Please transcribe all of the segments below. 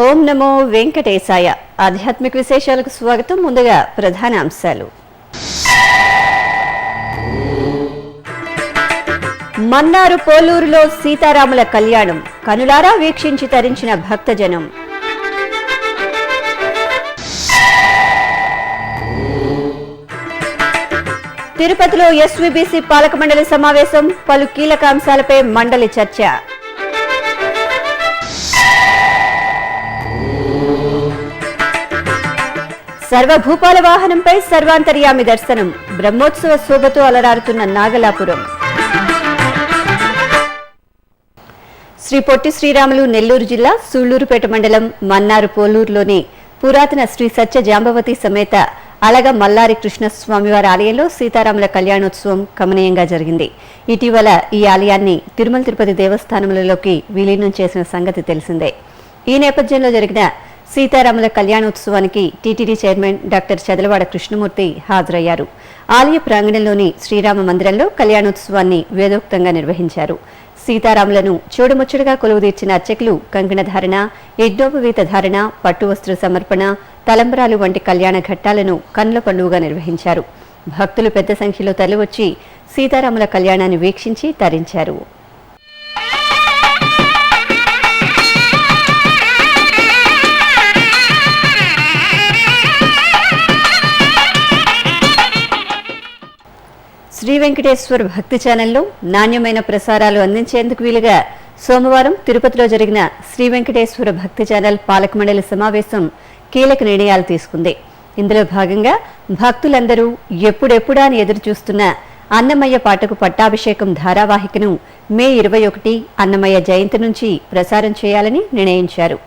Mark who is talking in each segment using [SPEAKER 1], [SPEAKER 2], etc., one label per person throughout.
[SPEAKER 1] ఓం నమో వెంకటేశాయ. ఆధ్యాత్మిక విశేషాలకు స్వాగతం. ముందుగా ప్రధాన అంశాలు. మన్నారు పోలూరులో సీతారాముల కళ్యాణం కనులారా వీక్షించి తరించిన భక్తజనం. తిరుపతిలో ఎస్వీబీసీ పాలక మండలి సమావేశం, పలు కీలక అంశాలపై మండలి చర్చ. సర్వభూపాల వాహనంపై సర్వాంతర్యామి దర్శనం, బ్రహ్మోత్సవ శోభతో అలరారుతున్న నాగలాపురం. శ్రీ పొట్టి శ్రీరాములు నెల్లూరు జిల్లా సూళ్లూరుపేట మండలం మన్నారు పోలూరులోని పురాతన శ్రీ సత్య జాంబవతి సమేత అలగ మల్లారి కృష్ణస్వామివారి ఆలయంలో సీతారాముల కళ్యాణోత్సవం కమనీయంగా జరిగింది. ఇటీవల ఈ ఆలయాన్ని తిరుమల తిరుపతి దేవస్థానములలోకి విలీనం చేసిన సంగతి తెలిసిందే. ఈ నేపథ్యంలో జరిగిన సీతారాముల కళ్యాణోత్సవానికి TTD chairman doctor Chadalavada Krishnamurthy హాజరయ్యారు. ఆలయ ప్రాంగణంలోని శ్రీరామ మందిరంలో కళ్యాణోత్సవాన్ని వేదోక్తంగా నిర్వహించారు. సీతారాములను చూడముచ్చటగా కొలువుదీర్చిన అర్చకులు కంకణ ధారణ, యజ్ఞోపవీత ధారణ, పట్టు వస్త్ర సమర్పణ, తలంబరాలు వంటి కళ్యాణ ఘట్టాలను కన్నుల పండుగగా నిర్వహించారు. భక్తులు పెద్ద సంఖ్యలో తరలివచ్చి సీతారాముల కళ్యాణాన్ని వీక్షించి తరించారు. శ్రీ వెంకటేశ్వర భక్తి ఛానల్లో నాణ్యమైన ప్రసారాలు అందించేందుకు వీలుగా సోమవారం తిరుపతిలో జరిగిన శ్రీ వెంకటేశ్వర భక్తి ఛానల్ పాలక మండలి సమావేశం కీలక నిర్ణయాలు తీసుకుంది. ఇందులో భాగంగా భక్తులందరూ ఎప్పుడెప్పుడా అని ఎదురు చూస్తున్న అన్నమయ్య పాటకు పట్టాభిషేకం ధారావాహికను మే 21 అన్నమయ్య జయంతి నుంచి ప్రసారం చేయాలని నిర్ణయించారు.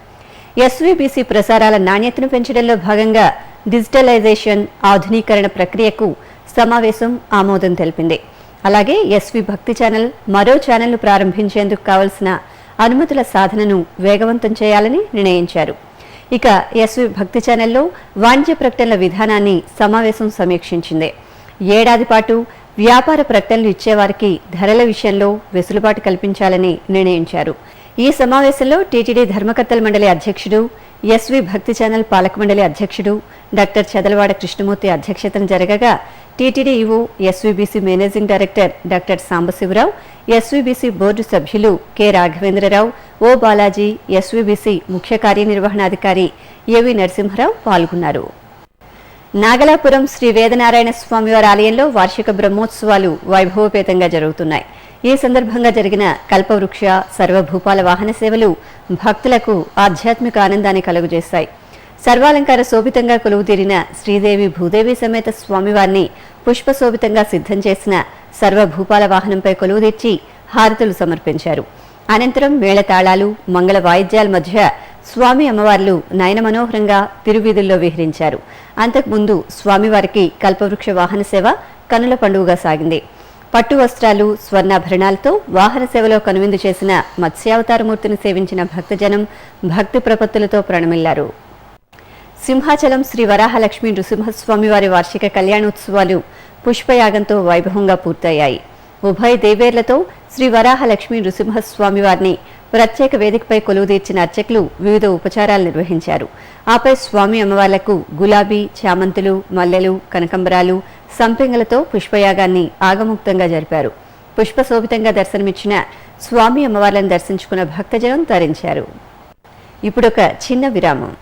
[SPEAKER 1] ఎస్వీబీసీ ప్రసారాల నాణ్యతను పెంచడంలో భాగంగా డిజిటలైజేషన్ ఆధునీకరణ ప్రక్రియకు సమావేశం ఆమోదం తెలిపింది. అలాగే ఎస్వీ భక్తి ఛానల్ మరో ఛానల్ను ప్రారంభించేందుకు కావలసిన అనుమతుల సాధనను వేగవంతం చేయాలని నిర్ణయించారు. ఇక ఎస్వీ భక్తి ఛానల్లో వాణిజ్య ప్రకటనల విధానాన్ని సమావేశం సమీక్షించింది. ఏడాది పాటు వ్యాపార ప్రకటనలు ఇచ్చేవారికి ధరల విషయంలో వెసులుబాటు కల్పించాలని నిర్ణయించారు. ఈ సమావేశంలో టీటీడీ ధర్మకర్తల మండలి అధ్యక్షుడు, ఎస్వీ భక్తి ఛానల్ పాలక మండలి అధ్యక్షుడు డాక్టర్ చదలవాడ కృష్ణమూర్తి అధ్యక్షతన జరగగా TTD EO, SVBC managing director doctor Sambasiva Rao, SVBC board సభ్యులు K Raghavendra Rao, O Balaji, SVBC ముఖ్య కార్యనిర్వహణాధికారి ఏవి నరసింహరావు పాల్గొన్నారు. నాగలాపురం శ్రీ వేదనారాయణ స్వామివారి ఆలయంలో వార్షిక బ్రహ్మోత్సవాలు వైభవపేతంగా జరుగుతున్నాయి. ఈ సందర్భంగా జరిగిన కల్పవృక్ష సర్వభూపాల వాహన సేవలు భక్తులకు ఆధ్యాత్మిక ఆనందాన్ని కలుగజేశాయి. సర్వాలంకార శోభితంగా కొలువుతీరిన శ్రీదేవి భూదేవి సమేత స్వామివారిని పుష్పశోభితంగా సిద్ధం చేసిన సర్వభూపాల వాహనంపై కొలువుదీర్చి హారతులు సమర్పించారు. అనంతరం మేళతాళాలు, మంగళ వాయిద్యాల మధ్య స్వామి అమ్మవార్లు నయన మనోహరంగా తిరువీధుల్లో విహరించారు. అంతకుముందు స్వామివారికి కల్పవృక్ష వాహన సేవ కనుల పండుగగా సాగింది. పట్టు వస్త్రాలు, స్వర్ణాభరణాలతో వాహన సేవలో కనువిందు చేసిన మత్స్యావతారమూర్తిని సేవించిన భక్తజనం భక్తి ప్రపత్తులతో ప్రణమిల్లారు. సింహాచలం శ్రీ వరాహలక్ష్మీ నృసింహస్వామివారి వార్షిక కళ్యాణోత్సవాలు పుష్పయాగంతో వైభవంగా పూర్తయ్యాయి. ఉభయ దేవేర్లతో శ్రీ వరాహలక్ష్మీ నృసింహస్వామివారిని ప్రత్యేక వేదికపై కొలువుదీర్చిన అర్చకులు వివిధ ఉపచారాలు నిర్వహించారు. ఆపై స్వామి అమ్మవార్లకు గులాబీ, చామంతులు, మల్లెలు, కనకంబరాలు, సంపెంగలతో పుష్పయాగాన్ని ఆగముక్తంగా జరిపారు. పుష్పశోభితంగా దర్శనమిచ్చిన స్వామి అమ్మవార్లను దర్శించుకున్న భక్తజనం తరించారు. ఇప్పుడొక చిన్న విరామం.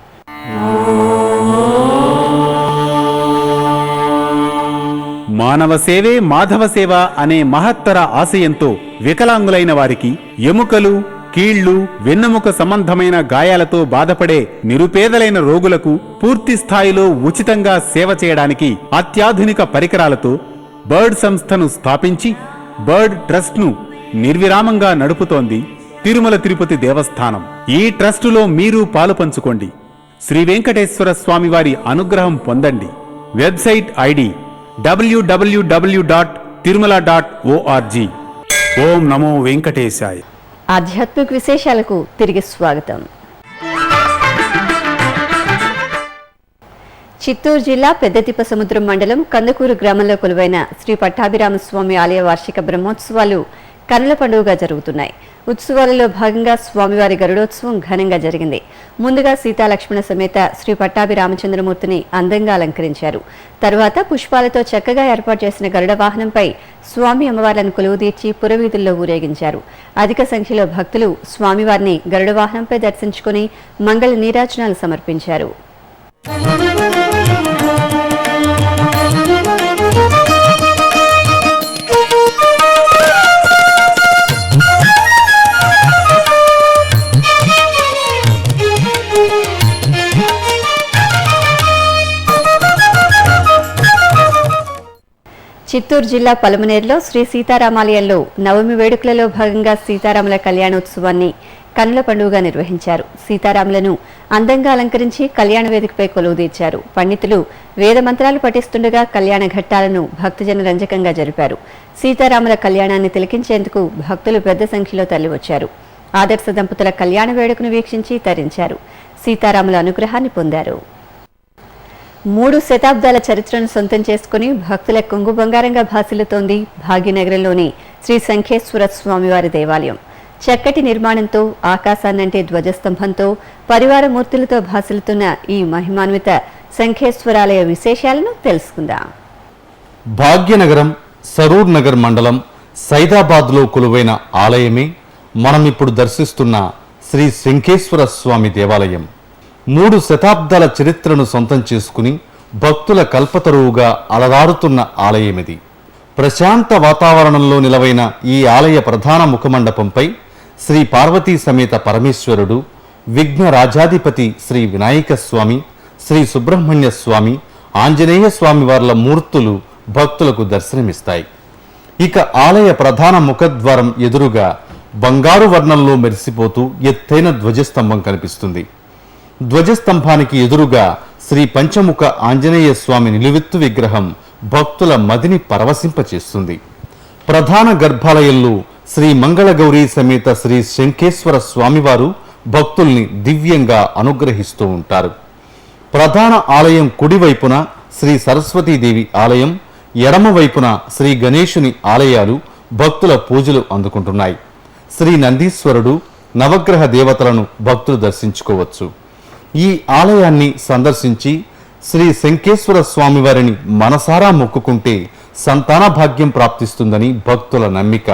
[SPEAKER 2] మానవ సేవే మాధవ సేవ అనే మహత్తర ఆశయంతో వికలాంగులైన వారికి ఎముకలు, కీళ్లు, వెన్నెముక సంబంధమైన గాయాలతో బాధపడే నిరుపేదలైన రోగులకు పూర్తి స్థాయిలో ఉచితంగా సేవ చేయడానికి అత్యాధునిక పరికరాలతో బర్డ్ సంస్థను స్థాపించి బర్డ్ ట్రస్ట్ను నిర్విరామంగా నడుపుతోంది తిరుమల తిరుపతి దేవస్థానం. ఈ ట్రస్టులో మీరు పాలు పంచుకోండి. శ్రీ వెంకటేశ్వర స్వామివారి అనుగ్రహం పొందండి. Website ID www.tirumala.org. ఓం నమో వెంకటేశాయ.
[SPEAKER 1] ఆధ్యాత్మిక విశేషాలకు తిరిగి స్వాగతం. చిత్తూరు జిల్లా పెద్దతిప్పసముద్రం మండలం కందుకూరు గ్రామంలో కొలువైన శ్రీ పట్టాభిరామస్వామి ఆలయ వార్షిక బ్రహ్మోత్సవాలు కనుల పండుగగా జరుగుతున్నాయి. ఉత్సవాలలో భాగంగా స్వామివారి గరుడోత్సవం ఘనంగా జరిగింది. ముందుగా సీతాలక్ష్మణ సమేత శ్రీ పట్టాభి రామచంద్రమూర్తిని అందంగా అలంకరించారు. తరువాత పుష్పాలతో చక్కగా ఏర్పాటు చేసిన గరుడ వాహనంపై స్వామి అమ్మవార్లను కొలువుదీర్చి పురవీధుల్లో ఊరేగించారు. అధిక సంఖ్యలో భక్తులు స్వామివారిని గరుడ వాహనంపై దర్శించుకుని మంగళ నీరాజనాలు సమర్పించారు. చిత్తూరు జిల్లా పలమనేరులో శ్రీ సీతారామాలయంలో నవమి వేడుకలలో భాగంగా సీతారాముల కళ్యాణోత్సవాన్ని కన్నుల పండుగగా నిర్వహించారు. సీతారాములను అందంగా అలంకరించి కళ్యాణ వేదికపై కొలువుదీర్చారు. పండితులు వేద మంత్రాలు పఠిస్తుండగా కళ్యాణ ఘట్టాలను భక్తజన రంజకంగా జరిపారు. సీతారాముల కళ్యాణాన్ని తిలకించేందుకు భక్తులు పెద్ద సంఖ్యలో తరలివచ్చారు. ఆదర్శ దంపతుల కళ్యాణ వేడుకను వీక్షించి తరించారు. సీతారాముల అనుగ్రహాన్ని పొందారు. 3 శతాబ్దాల చరిత్రను సొంతం చేసుకుని భక్తుల కొంగు బంగారంగా భాసిల్లుతోంది భాగ్యనగరంలోని శ్రీ శంఖేశ్వర స్వామివారి దేవాలయం. చక్కటి నిర్మాణంతో, ఆకాశాన్నంటే ధ్వజస్తంభంతో, పరివార మూర్తులతో భాసిల్లుతున్న ఈ మహిమాన్విత శంఖేశ్వరాలయ విశేషాలను తెలుసుకుందాం.
[SPEAKER 3] భాగ్యనగరం సరూర్ నగర్ మండలం సైదాబాద్లో కొలువైన ఆలయమే మనం ఇప్పుడు దర్శిస్తున్న శ్రీ శంఖేశ్వర స్వామి దేవాలయం. 3 శతాబ్దాల చరిత్రను సొంతం చేసుకుని భక్తుల కల్పతరువుగా అలరారుతున్న ఆలయమిది. ప్రశాంత వాతావరణంలో నిలవైన ఈ ఆలయ ప్రధాన ముఖమండపంపై శ్రీ పార్వతీ సమేత పరమేశ్వరుడు, విఘ్న రాజాధిపతి శ్రీ వినాయక స్వామి, శ్రీ సుబ్రహ్మణ్య స్వామి, ఆంజనేయ స్వామి వార్ల మూర్తులు భక్తులకు దర్శనమిస్తాయి. ఇక ఆలయ ప్రధాన ముఖద్వారం ఎదురుగా బంగారు వర్ణంలో మెరిసిపోతూ ఎత్తైన ధ్వజస్తంభం కనిపిస్తుంది. ధ్వజస్తంభానికి ఎదురుగా శ్రీ పంచముఖ ఆంజనేయ స్వామి నిలువెత్తు విగ్రహం భక్తుల మదిని పరవశింపచేస్తుంది. ప్రధాన గర్భాలయంలో శ్రీ మంగళగౌరీ సమేత శ్రీ శంఖేశ్వర స్వామివారు భక్తుల్ని దివ్యంగా అనుగ్రహిస్తూ ఉంటారు. ప్రధాన ఆలయం కుడివైపున శ్రీ సరస్వతీదేవి ఆలయం, ఎడమవైపున శ్రీ గణేశుని ఆలయాలు భక్తుల పూజలు అందుకుంటున్నాయి. శ్రీ నందీశ్వరుడు, నవగ్రహ దేవతలను భక్తులు దర్శించుకోవచ్చు. ఈ ఆలయాన్ని సందర్శించి శ్రీ శంఖేశ్వర స్వామివారిని మనసారా మొక్కుకుంటే సంతాన భాగ్యం ప్రాప్తిస్తుందని భక్తుల నమ్మిక.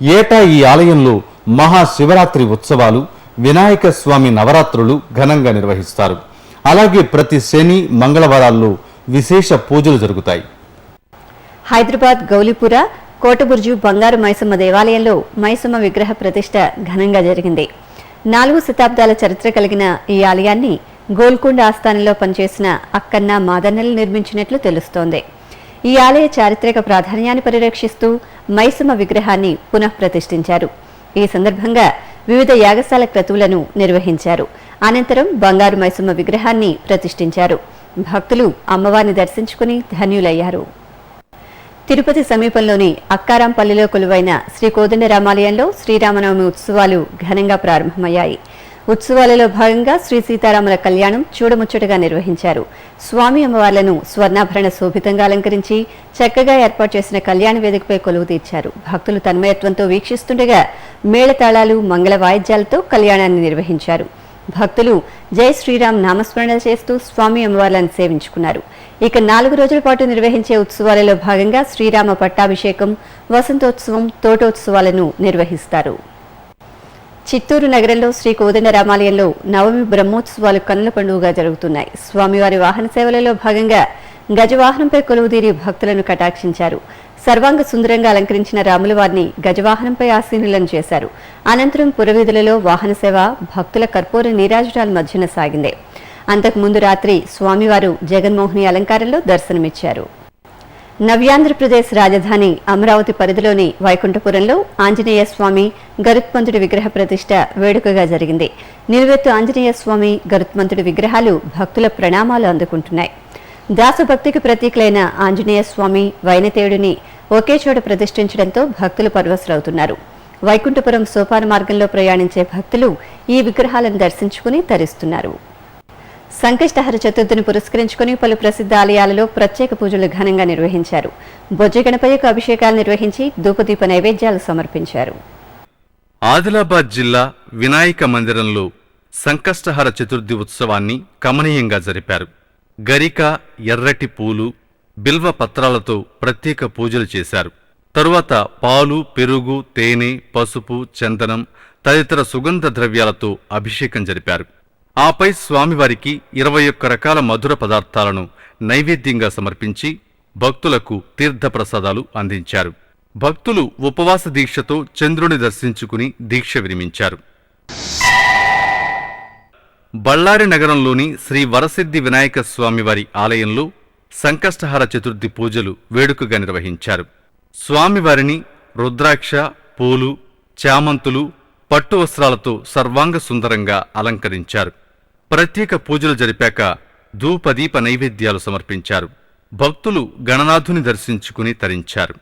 [SPEAKER 3] ఏటా ఈ ఆలయంలో మహాశివరాత్రి ఉత్సవాలు, వినాయక స్వామి నవరాత్రులు ఘనంగా నిర్వహిస్తారు. అలాగే ప్రతి శని, మంగళవారాల్లో విశేష పూజలు జరుగుతాయి.
[SPEAKER 1] హైదరాబాద్ గౌలీపుర కోటబుర్జు బంగారు మైసమ్మ దేవాలయంలో మైసమ్మ విగ్రహ ప్రతిష్ఠ ఘనంగా జరిగింది. 4 శతాబ్దాల చరిత్ర కలిగిన ఈ ఆలయాన్ని గోల్కొండ ఆస్థానంలో పనిచేసిన అక్కన్న మాదన్నలు నిర్మించినట్లు తెలుస్తోంది. ఈ ఆలయ చారిత్రక ప్రాధాన్యాన్ని పరిరక్షిస్తూ మైసమ్మ విగ్రహాన్ని పునః ప్రతిష్ఠించారు. ఈ సందర్భంగా వివిధ యాగశాల క్రతువులను నిర్వహించారు. అనంతరం బంగారు మైసమ్మ విగ్రహాన్ని ప్రతిష్ఠించారు. భక్తులు అమ్మవారిని దర్శించుకుని ధన్యులయ్యారు. తిరుపతి సమీపంలోని అక్కారాంపల్లిలో కొలువైన శ్రీ కోదండరామాలయంలో శ్రీరామనవమి ఉత్సవాలు ఘనంగా ప్రారంభమయ్యాయి. ఉత్సవాలలో భాగంగా శ్రీ సీతారాముల కళ్యాణం చూడముచ్చటగా నిర్వహించారు. స్వామి అమ్మవార్లను స్వర్ణాభరణ శోభితంగా అలంకరించి చక్కగా ఏర్పాటు చేసిన కళ్యాణ వేదికపై కొలువు తీర్చారు. భక్తులు తన్మయత్వంతో వీక్షిస్తుండగా మేళతాళాలు, మంగళ వాయిద్యాలతో కళ్యాణాన్ని నిర్వహించారు. భక్తులు జై శ్రీరామ్ నామస్మరణ చేస్తూ స్వామి అమ్మవార్లను సేవించుకున్నారు. ఇక 4 రోజుల పాటు నిర్వహించే ఉత్సవాలలో భాగంగా శ్రీరామ పట్టాభిషేకం, వసంతోత్సవం, తోటోత్సవాలను నిర్వహిస్తారు. చిత్తూరు నగరంలో శ్రీ కోదండరామాలయంలో నవమి బ్రహ్మోత్సవాలు కన్నుల పండుగగా జరుగుతున్నాయి. స్వామివారి వాహన సేవలలో భాగంగా గజవాహనంపై కొలువుదీరి భక్తులను కటాక్షించారు. సర్వాంగ సుందరంగా అలంకరించిన రాముల వారిని గజవాహనంపై ఆసీనులను చేశారు. అనంతరం పురవీధులలో వాహన సేవ భక్తుల కర్పూర నీరాజనాల మధ్యన సాగింది. అంతకుముందు రాత్రి స్వామివారు జగన్మోహిని అలంకారంలో దర్శనమిచ్చారు. నవ్యాంధ్రప్రదేశ్ రాజధాని అమరావతి పరిధిలోని వైకుంఠపురంలో ఆంజనేయ స్వామి, గరుత్మంతుడి విగ్రహ ప్రతిష్ఠ వేడుకగా జరిగింది. నిలువెత్తు ఆంజనేయ స్వామి, గరుత్మంతుడి విగ్రహాలు భక్తుల ప్రణామాలు అందుకుంటున్నాయి. దాసభక్తికి ప్రతీకలైన ఆంజనేయ స్వామి, వైనతేయుడిని ఒకే చోట ప్రతిష్ఠించడంతో భక్తులు పరవశులవుతున్నారు. వైకుంఠపురం సోపాన మార్గంలో ప్రయాణించే భక్తులు ఈ విగ్రహాలను దర్శించుకుని తరిస్తున్నారు. సంకష్టహర చతుర్థిని పురస్కరించుకుని పలు ప్రసిద్ధ ఆలయాలలో ప్రత్యేక పూజలు ఘనంగా నిర్వహించారు. బొజ్జ గణపయ్యకు అభిషేకాలు నిర్వహించి ధూపదీప నైవేద్యాలు సమర్పించారు.
[SPEAKER 3] ఆదిలాబాద్ జిల్లా వినాయక మందిరంలో సంకష్టహర చతుర్థి ఉత్సవాన్ని కమనీయంగా జరిపారు. గరిక, ఎర్రటి పూలు, బిల్వ పత్రాలతో ప్రత్యేక పూజలు చేశారు. తరువాత పాలు, పెరుగు, తేనె, పసుపు, చందనం తదితర సుగంధ ద్రవ్యాలతో అభిషేకం జరిపారు. ఆపై స్వామివారికి 21 రకాల మధుర పదార్థాలను నైవేద్యంగా సమర్పించి భక్తులకు తీర్థప్రసాదాలు అందించారు. భక్తులు ఉపవాస దీక్షతో చంద్రుని దర్శించుకుని దీక్ష విరమించారు. బళ్ళారి నగరంలోని శ్రీ వరసిద్ధి వినాయక స్వామివారి ఆలయంలో సంకష్టహర చతుర్థి పూజలు వేడుకగా నిర్వహించారు. స్వామివారిని రుద్రాక్ష, పూలు, చామంతులు, పట్టు వస్త్రాలతో సర్వాంగ సుందరంగా అలంకరించారు. ప్రత్యేక పూజలు జరిపాక ధూపదీప నైవేద్యాలు సమర్పించారు. భక్తులు గణనాథుని దర్శించుకుని తరించారు.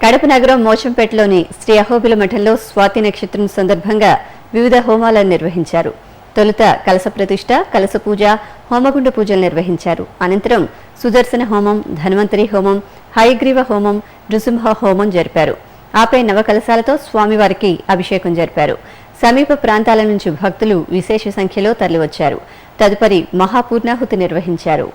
[SPEAKER 1] కడప నగరం మోచంపేటలోని శ్రీ అహోబిల మఠంలో స్వాతి నక్షత్రం సందర్భంగా వివిధ హోమాలను నిర్వహించారు. తొలుత కలశ ప్రతిష్ఠ, కలశ పూజ, హోమగుండ పూజలు నిర్వహించారు. అనంతరం సుదర్శన హోమం, ధన్వంతరి హోమం, హయగ్రీవ హోమం, నృసింహ హోమం జరిపారు. ఆపై నవకలశాలతో స్వామివారికి అభిషేకం జరిపారు. సమీప ప్రాంతాల నుంచి భక్తులు విశేష సంఖ్యలో తరలివచ్చారు. తదుపరి మహాపూర్ణాహుతి నిర్వహించారు.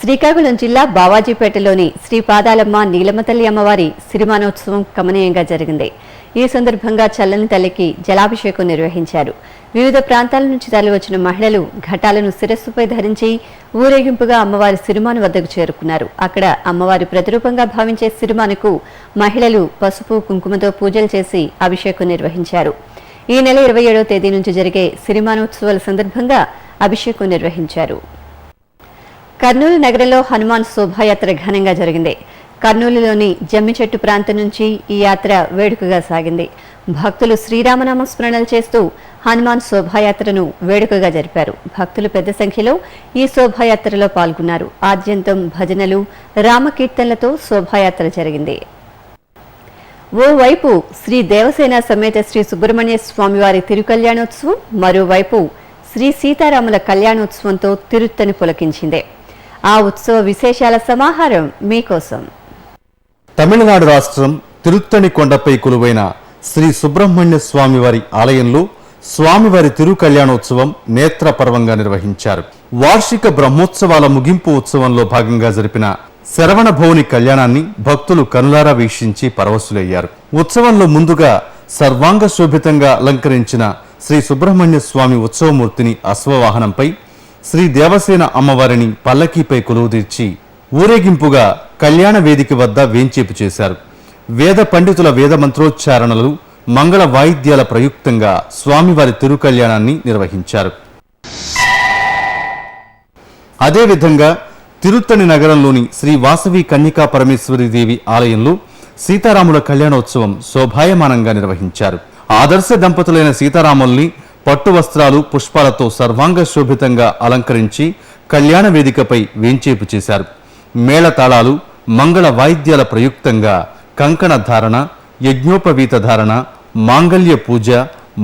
[SPEAKER 1] శ్రీకాకుళం జిల్లా బావాజీపేటలోని శ్రీ పాదాలమ్మ నీలమ్మతల్లి అమ్మవారి సిరిమానోత్సవం కమనీయంగా జరిగింది. ఈ సందర్భంగా చల్లని తల్లికి జలాభిషేకం నిర్వహించారు. వివిధ ప్రాంతాల నుంచి తరలివచ్చిన మహిళలు ఘటాలను శిరస్సుపై ధరించి ఊరేగింపుగా అమ్మవారి సిరిమాను వద్దకు చేరుకున్నారు. అక్కడ అమ్మవారి ప్రతిరూపంగా భావించే సిరిమానుకు మహిళలు పసుపు, కుంకుమతో పూజలు చేసి అభిషేకం నిర్వహించారు. ఈ నెల 27వ తేదీ నుంచి జరిగే సిరిమానోత్సవాల సందర్భంగా అభిషేకం నిర్వహించారు. కర్నూలు నగరంలో హనుమాన్ శోభాయాత్ర ఘనంగా జరిగింది. కర్నూలులోని జమ్మిచెట్టు ప్రాంతం నుంచి ఈ యాత్ర వేడుకగా సాగింది. భక్తులు శ్రీరామనామ స్మరణలు చేస్తూ హనుమాన్ శోభాయాత్రను వేడుకగా జరిపారు. భక్తులు పెద్ద సంఖ్యలో ఈ శోభాయాత్రలో పాల్గొన్నారు. ఆద్యంతం భజనలు, రామకీర్తనలతో శోభాయాత్ర జరిగింది. ఓవైపు శ్రీ దేవసేన సమేత శ్రీ సుబ్రహ్మణ్య స్వామివారి తిరుకల్యాణోత్సవం, మరోవైపు శ్రీ సీతారాముల కళ్యాణోత్సవంతో తిరుత్తని పులకించింది. ఆ ఉత్సవ విశేషాల సమాహారం మీకోసం.
[SPEAKER 3] తమిళనాడు రాష్ట్రం తిరుత్తణి కొండపై కొలువైన శ్రీ సుబ్రహ్మణ్య స్వామివారి ఆలయంలో స్వామివారి తిరుకల్యాణోత్సవం నేత్రపర్వంగా నిర్వహించారు. వార్షిక బ్రహ్మోత్సవాల ముగింపు ఉత్సవంలో భాగంగా జరిపిన శరవణ భౌని కళ్యాణాన్ని భక్తులు కనులారా వీక్షించి పరవశులయ్యారు. ఉత్సవంలో ముందుగా సర్వాంగ శోభితంగా అలంకరించిన శ్రీ సుబ్రహ్మణ్య స్వామి ఉత్సవమూర్తిని అశ్వవాహనంపై, శ్రీ దేవసేన అమ్మవారిని పల్లకీపై కొలువుదీర్చి ఊరేగింపుగా కళ్యాణ వేదిక వద్ద వేంచేపు చేశారు. వేద పండితుల వేద మంత్రోచ్చారణలు, మంగళ వాయిద్యాల ప్రయుక్తంగా స్వామివారి తిరుకల్యాణాన్ని నిర్వహించారు. అదేవిధంగా తిరుత్తణి నగరంలోని శ్రీ వాసవి కన్యకా పరమేశ్వరి దేవి ఆలయంలో సీతారాముల కళ్యాణోత్సవం శోభాయమానంగా నిర్వహించారు. ఆదర్శ దంపతులైన సీతారాముల్ని పట్టు వస్త్రాలు, పుష్పాలతో సర్వాంగ శోభితంగా అలంకరించి కళ్యాణ వేదికపై వేంచేపు చేశారు. మేళతాళాలు, మంగళ వాయిద్యాల ప్రయుక్తంగా కంకణ ధారణ, యజ్ఞోపవీత ధారణ, మాంగళ్య పూజ,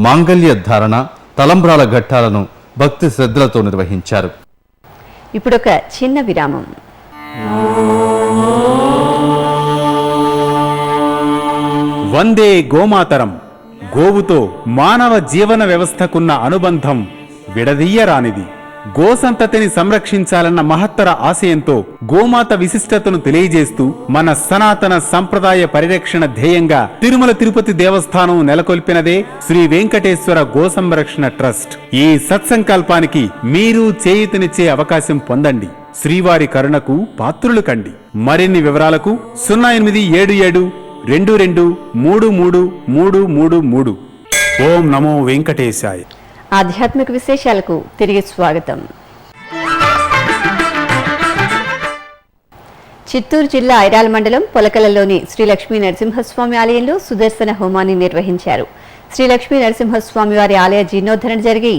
[SPEAKER 3] మాంగళ్య ధారణ, తలంబ్రాల ఘట్టాలను భక్తి శ్రద్ధలతో నిర్వహించారు.
[SPEAKER 1] ఇప్పుడొక చిన్న విరామం.
[SPEAKER 2] వందే గోమాతరం. గోవుతో మానవ జీవన వ్యవస్థకున్న అనుబంధం విడదీయరానిది. గోసంతతిని సంరక్షించాలన్న మహత్తర ఆశయంతో గోమాత విశిష్టతను తెలియజేస్తూ మన సనాతన సంప్రదాయ పరిరక్షణ ధ్యేయంగా తిరుమల తిరుపతి దేవస్థానం నెలకొల్పినదే శ్రీ వెంకటేశ్వర గో సంరక్షణ ట్రస్ట్. ఈ సత్సంకల్పానికి మీరు చేయూతనిచ్చే అవకాశం పొందండి. శ్రీవారి కరుణకు పాత్రులు కండి. మరిన్ని వివరాలకు 087722333333. ఓం నమో వెంకటేశాయ.
[SPEAKER 1] ఆధ్యాత్మిక విశేషాలకు తిరిగి స్వాగతం. చిత్తూరు జిల్లా ఐరాల మండలం పొలకలలోని శ్రీ లక్ష్మీ నరసింహస్వామి ఆలయంలో సుదర్శన హోమాన్ని నిర్వహించారు. శ్రీ లక్ష్మీ నరసింహస్వామి వారి ఆలయ జీర్ణోద్ధరణ జరిగి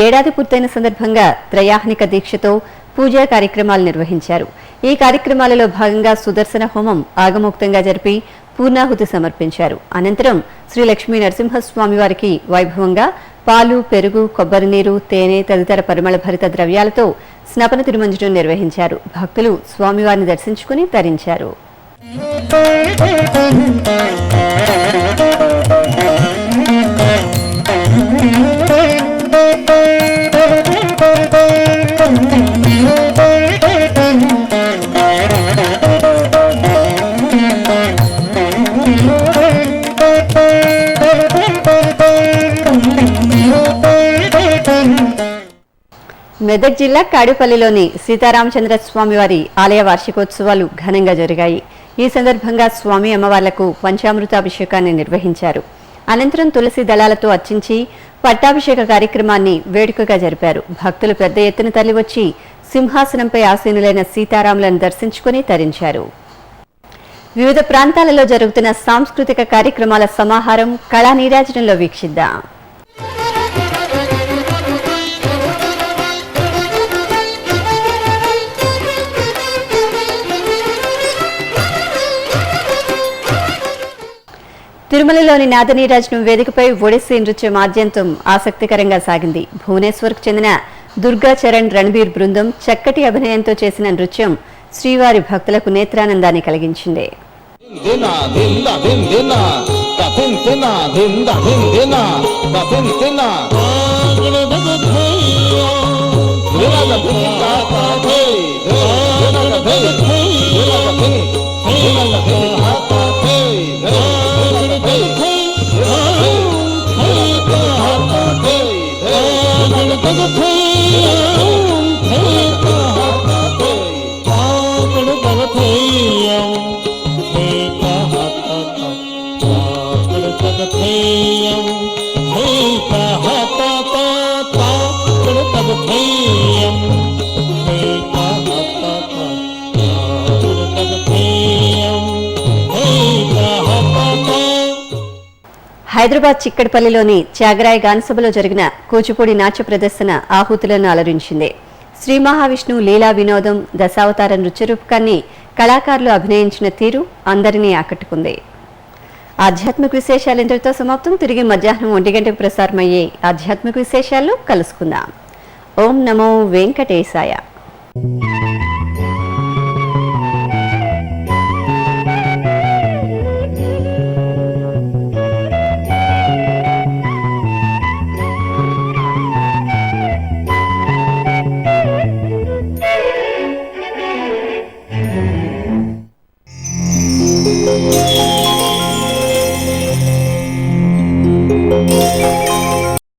[SPEAKER 1] ఏడాది పూర్తయిన సందర్భంగా త్రయాహ్నిక దీక్షతో పూజా కార్యక్రమాలు నిర్వహించారు. ఈ కార్యక్రమాలలో భాగంగా సుదర్శన హోమం ఆగమోక్తంగా జరిపి పూర్ణాహుతి సమర్పించారు. అనంతరం శ్రీ లక్ష్మీ నరసింహస్వామి వారికి వైభవంగా పాలు, పెరుగు, కొబ్బరి నీరు, తేనె తదితర పరిమళ భరిత ద్రవ్యాలతో స్నపన తిరుమంజనం నిర్వహించారు. భక్తులు స్వామివారిని దర్శించుకుని తరించారు. మెదక్ జిల్లా కాడుపల్లిలోని సీతారామచంద్ర స్వామి వారి ఆలయ వార్షికోత్సవాలు ఘనంగా జరిగాయి. ఈ సందర్భంగా స్వామి అమ్మవార్లకు పంచామృతాభిషేకాన్ని నిర్వహించారు. అనంతరం తులసి దళాలతో అర్చించి పట్టాభిషేక కార్యక్రమాన్ని వేడుకగా జరిపారు. భక్తులు పెద్ద ఎత్తున తరలివచ్చి సింహాసనంపై ఆసీనులైన సీతారాములను దర్శించుకుని తరించారు. వివిధ ప్రాంతాలలో జరుగుతున్న సాంస్కృతిక కార్యక్రమాల సమాహారం కళా నీరాజనంలో వీక్షిద్దాం. తిరుమలలోని నాదనీరాజనం వేదికపై ఒడిస్సీ నృత్యం ఆద్యంతం ఆసక్తికరంగా సాగింది. భువనేశ్వర్కు చెందిన దుర్గా చరణ్ రణబీర్ బృందం చక్కటి అభినయంతో చేసిన నృత్యం శ్రీవారి భక్తులకు నేత్రానందాన్ని కలిగించింది. హైదరాబాద్ చిక్కడపల్లిలోని త్యాగరాయ గానసభలో జరిగిన కూచిపూడి నాట్య ప్రదర్శన ఆహుతులను అలరించింది. శ్రీ మహావిష్ణువు లీలా వినోదం, దశావతార నృత్య రూపకాన్ని కళాకారులు అభినయించిన తీరు అందరినీ ఆకట్టుకుంది. ఆధ్యాత్మిక విశేషాలు ఇంతటితో సమాప్తం. తిరిగి మధ్యాహ్నం 1 గంటకు ప్రసారమయ్యే ఆధ్యాత్మిక విశేషాల్లో కలుసుకుందాం. ఓం నమో వెంకటేశాయ.